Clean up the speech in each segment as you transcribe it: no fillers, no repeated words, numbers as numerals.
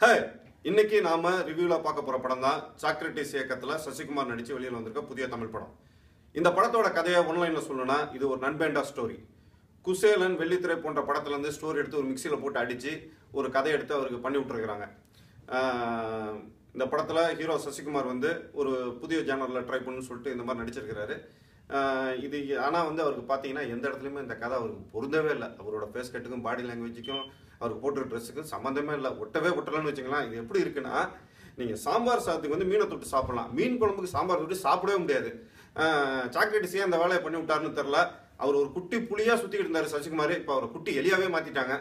ஹே, இன்னைக்கு நாம ரிவ்யூல பார்க்க போற படம் தான் சாக்ரட்டிஸ் இயக்கத்துல சசிகுமார் நடிச்சு வெளியில வந்திருக்க புதிய தமிழ் படம். இந்த படத்தோட கதையை ஒன்லைன்ல சொல்லணும்னா இது ஒரு நண்பேண்டா ஸ்டோரி. குசேலன், வெள்ளித்திரை போன்ற படத்துல இருந்து ஸ்டோரி எடுத்து ஒரு மிக்சியில போட்டு அடிச்சு ஒரு கதை எடுத்து அவருக்கு பண்ணி விட்டுருக்காங்க. இந்த படத்துல ஹீரோ சசிகுமார் வந்து ஒரு புதிய ஜானர்ல ட்ரை பண்ணுன்னு சொல்லிட்டு இந்த மாதிரி நடிச்சிருக்கிறாரு. இது ஆனால் வந்து அவருக்கு பார்த்தீங்கன்னா எந்த இடத்துலையுமே இந்த கதை அவருக்கு பொருந்தவே இல்லை. அவரோட ஃபேஸ் கட்டுக்கும் பாடி லாங்குவேஜுக்கும் அவருக்கு போட்டுற ட்ரெஸ்ஸுக்கும் சம்மந்தமே இல்லை. ஒட்டலன்னு வச்சுக்கலாம். இது எப்படி இருக்குன்னா, நீங்கள் சாம்பார் சாதத்துக்கு வந்து மீனை தொட்டு சாப்பிடலாம், மீன் குழம்புக்கு சாம்பார் தொட்டு சாப்பிடவே முடியாது. சாக்ரட்டிஸே அந்த வேலையை பண்ணி விட்டாருன்னு தெரில. அவர் ஒரு குட்டி புளியாக சுற்றிக்கிட்டு இருந்தார் சசிகுமார். இப்போ அவரை குட்டி எலியாவே மாற்றிட்டாங்க.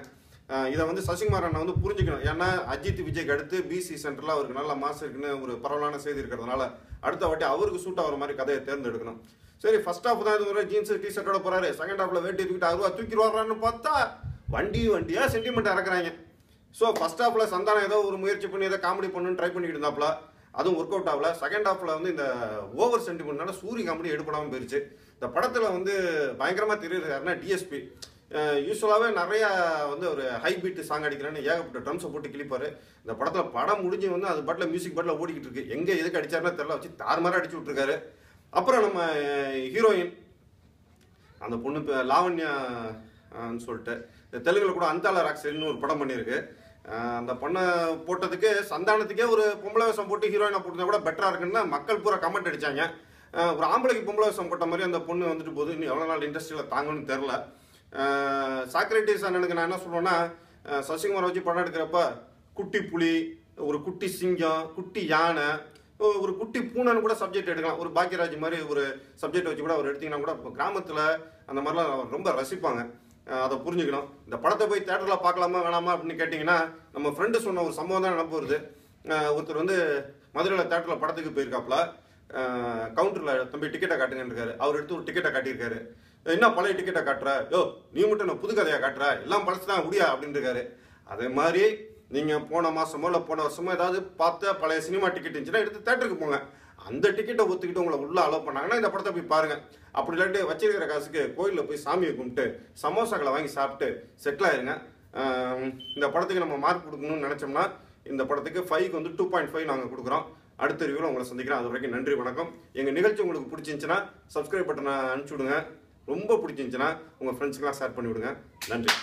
இதை வந்து சசிகுமார் அண்ணா வந்து புரிஞ்சுக்கணும். ஏன்னா அஜித் விஜய்க்கு அடுத்து பிசி சென்டரில் அவருக்கு நல்ல மாசம் இருக்குன்னு ஒரு பரவலான செய்தி இருக்கிறதுனால அடுத்த வாட்டி அவருக்கு சூட் ஆகிற மாதிரி கதையை தேர்ந்தெடுக்கணும். சரி, ஃபர்ஸ்ட் ஹாஃப் தான் இது ஒரு ஜீன்ஸ் டிஷர்ட்டோட போறாரு. செகண்ட் ஹாஃப்ல வேட்டி தூக்கிட்டு அருவா தூக்கி வர்றான்னு பார்த்தா வண்டியா சென்டிமெண்ட் இறக்குறாங்க. ஸோ ஃபர்ஸ்ட் ஹாஃப்ல சந்தானம் ஏதோ ஒரு முயற்சி பண்ணி ஏதோ காமெடி பண்ணணும்னு ட்ரை பண்ணிட்டு இருந்தாப்ல, அதுவும் ஒர்க் அவுட் ஆகல. செகண்ட் ஹாஃப்ல வந்து இந்த ஓவர் சென்டிமெண்ட்னால சூரிய காமெடி எடுப்படாமல் போயிருச்சு. இந்த படத்தில் வந்து பயங்கரமாக தெரியுறாருன்னா டிஎஸ்பி யூஸ்வலாகவே நிறையா வந்து ஒரு ஹை பீட் சாங் அடிக்கிறான்னு ஏகப்பட்ட ட்ரம்ஸை போட்டு கிளிப்பாரு. இந்த படத்தில் படம் முடிஞ்சு வந்து அது பாட்டில் மியூசிக் பாட்டில் ஓடிக்கிட்டு இருக்கு. எங்கே எதுக்கு அடிச்சாருன்னா தெரியல, வச்சு தாறுமாறாக அடிச்சு விட்டுருக்காரு. அப்புறம் நம்ம ஹீரோயின் அந்த பொண்ணு லாவண்யான்னு சொல்லிட்டு தெலுங்குல கூட அந்தால ராக்ஸல்னு ஒரு படம் பண்ணியிருக்கு. அந்த பொண்ணை போட்டதுக்கு சந்தானத்துக்கே ஒரு பொம்பளை வேஷம் போட்டு ஹீரோயினை போட்டதை கூட பெட்டராக இருக்குன்னு மக்கள் பூரா கமெண்ட் அடித்தாங்க. ஒரு ஆம்பளைக்கு பொம்பளை வேஷம் போட்ட மாதிரி அந்த பொண்ணு வந்துட்டு போகுது. இன்னும் எவ்வளோ நாள் இண்டஸ்ட்ரியில் தாங்கன்னு தெரில. சாக்ரட்டிஸ் அண்ணனுக்கு நான் என்ன சொல்லுவேன்னா, சசிகுமாரை வச்சு படம் எடுக்கிறப்ப குட்டி புலி, ஒரு குட்டி சிங்கம், குட்டி யானை, ஒரு குட்டி பூனைன்னு கூட சப்ஜெக்ட் எடுக்கலாம். ஒரு பாக்கியராஜ் மாதிரி ஒரு சப்ஜெக்ட் வச்சு கூட அவர் எடுத்தீங்கன்னா கூட இப்போ கிராமத்தில் அந்த மாதிரிலாம் ரொம்ப ரசிப்பாங்க. அதை புரிஞ்சுக்கணும். இந்த படத்தை போய் தேட்டரில் பார்க்கலாமா வேணாமா அப்படின்னு கேட்டிங்கன்னா, நம்ம ஃப்ரெண்டு சொன்ன ஒரு சம்பவம் தான் நினப்பு வருது. ஒருத்தர் வந்து மதுரையில் தேட்டரில் படத்துக்கு போயிருக்காப்புல. கவுண்டரில் தம்பி டிக்கெட்டை காட்டுங்கன்னு இருக்காரு. அவர் எடுத்து ஒரு டிக்கெட்டை காட்டியிருக்காரு. என்ன பழைய டிக்கெட்டை காட்டுற, யோ நீ மட்டும் நான் புது கதையாக காட்டுற, எல்லாம் பழசு தான் முடியா அப்படின்னு இருக்காரு. அதே மாதிரி நீங்கள் போன மாதமோ இல்லை போன வருஷமோ ஏதாவது பார்த்த பழைய சினிமா டிக்கெட் இருந்துச்சுன்னா எடுத்து தேட்டருக்கு போங்க. அந்த டிக்கெட்டை ஒத்துக்கிட்டு உங்களை உள்ள அலோவ் பண்ணாங்கன்னா இந்த படத்தை போய் பாருங்கள். அப்படி இல்லாட்டி வச்சிருக்கிற காசுக்கு கோயிலில் போய் சாமியை கும்பிட்டு சமோசாக்களை வாங்கி சாப்பிட்டு செட்டில் ஆயிருங்க. இந்த படத்துக்கு நம்ம மார்க் கொடுக்கணும்னு நினச்சோம்னா இந்த படத்துக்கு 5க்கு வந்து 2.5 நாங்கள் கொடுக்குறோம். அடுத்த ரிவ்யூவில் உங்களை சந்திக்கிறேன். அது வரைக்கும் நன்றி, வணக்கம். எங்கள் நிகழ்ச்சி உங்களுக்கு பிடிச்சிருந்துச்சுன்னா சப்ஸ்கிரைப் பட்டனை அனுப்பிச்சி விடுங்க. ரொம்ப பிடிச்சிருந்துச்சுன்னா உங்கள் ஃப்ரெண்ட்ஸுக்கெல்லாம் ஷேர் பண்ணி விடுங்க. நன்றி.